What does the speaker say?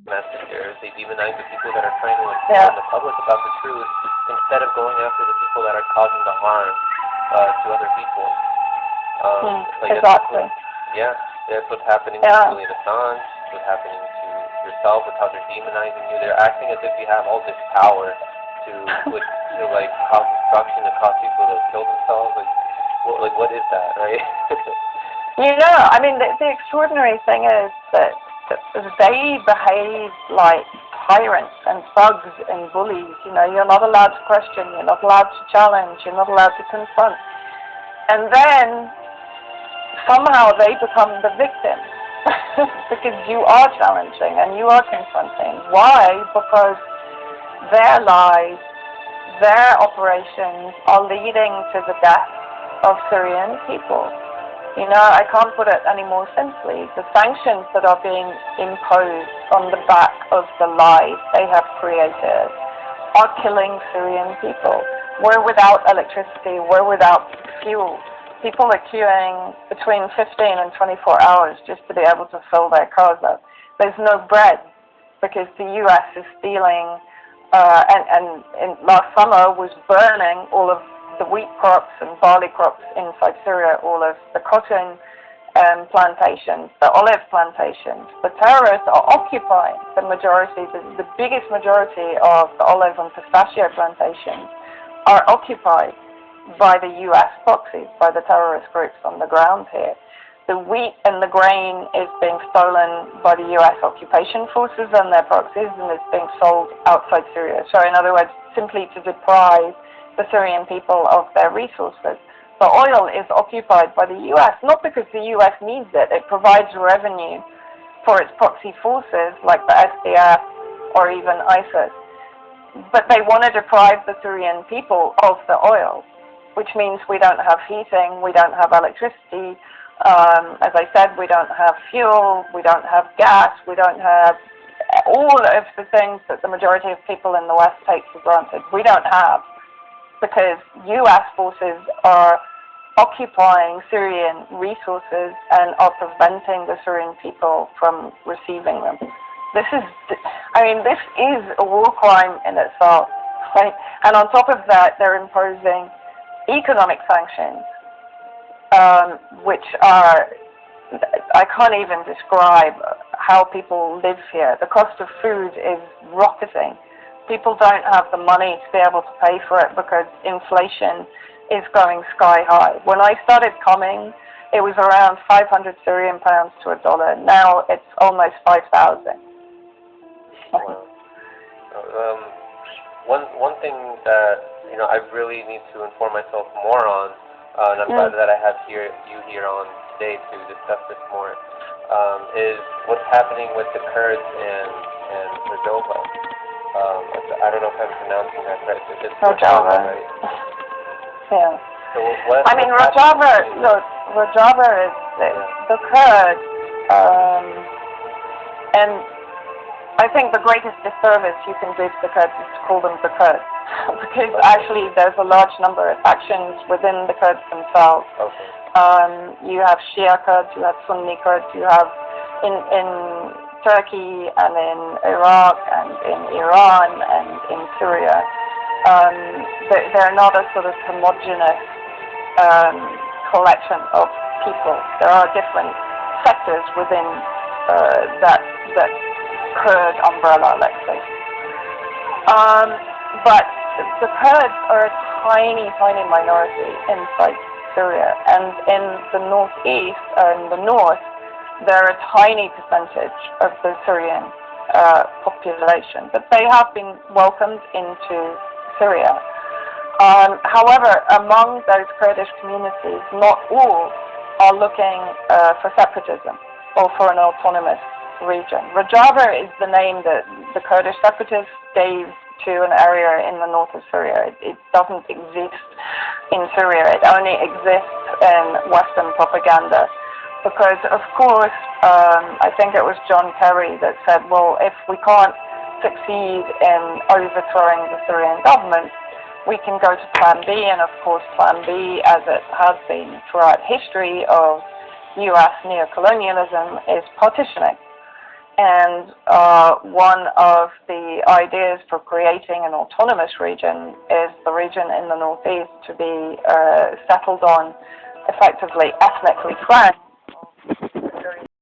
messengers. They demonize the people that are trying to inform the public about the truth instead of going after the people that are causing the harm to other people. Exactly. That's what's happening with Julian Assange. What's happening to yourself with how they're demonizing you. They're acting as if you have all this power to like cause destruction, to cause people to kill themselves. What is that, right? I mean, the extraordinary thing is that they behave like tyrants and thugs and bullies. You're not allowed to question, you're not allowed to challenge, you're not allowed to confront. And then somehow they become the victim because you are challenging and you are confronting. Why? Because their lies, their operations are leading to the death of Syrian people. I can't put it any more simply. The sanctions that are being imposed on the back of the lies they have created are killing Syrian people. We're without electricity, we're without fuel. People are queuing between 15 and 24 hours just to be able to fill their cars up. There's no bread because the U.S. is stealing and last summer was burning all of the wheat crops and barley crops inside Syria, all of the cotton plantations, the olive plantations. The terrorists are occupying the biggest majority of the olive and pistachio plantations are occupied by the U.S. proxies, by the terrorist groups on the ground here. The wheat and the grain is being stolen by the U.S. occupation forces and their proxies, and it's being sold outside Syria. So in other words, simply to deprive the Syrian people of their resources. The oil is occupied by the U.S., not because the U.S. needs it. It provides revenue for its proxy forces like the SDF or even ISIS. But they want to deprive the Syrian people of the oil, which means we don't have heating, we don't have electricity. As I said, we don't have fuel, we don't have gas, we don't have all of the things that the majority of people in the West take for granted. We don't have, because U.S. forces are occupying Syrian resources and are preventing the Syrian people from receiving them. This is a war crime in itself, right? And on top of that, they're imposing economic sanctions, which are, I can't even describe how people live here. The cost of food is rocketing. People don't have the money to be able to pay for it because inflation is going sky high. When I started coming, it was around 500 Syrian pounds to $1. Now it's almost 5,000. Wow. One thing that I really need to inform myself more on, and I'm glad that I have you here on today to discuss this more, is what's happening with the Kurds and Rojava. I don't know if I'm pronouncing that right. It's Rojava, right? Yeah. So Rojava is the Kurds, and I think the greatest disservice you can do to the Kurds is to call them the Kurds, because actually there's a large number of factions within the Kurds themselves. Okay. You have Shia Kurds, you have Sunni Kurds, you have in Turkey and in Iraq and in Iran and in Syria. They're not a sort of homogeneous collection of people. There are different sectors within that Kurd umbrella, let's say. But the Kurds are a tiny, tiny minority inside Syria, and in the northeast, in the north, they're a tiny percentage of the Syrian population, but they have been welcomed into Syria. However, among those Kurdish communities, not all are looking for separatism or for an autonomous region. Rojava is the name that the Kurdish separatists gave to an area in the north of Syria. It doesn't exist in Syria. It only exists in Western propaganda. Because, of course, I think it was John Kerry that said, well, if we can't succeed in overthrowing the Syrian government, we can go to Plan B, and of course Plan B, as it has been throughout history of U.S. neocolonialism, is partitioning. And one of the ideas for creating an autonomous region is the region in the northeast to be settled on effectively ethnically French.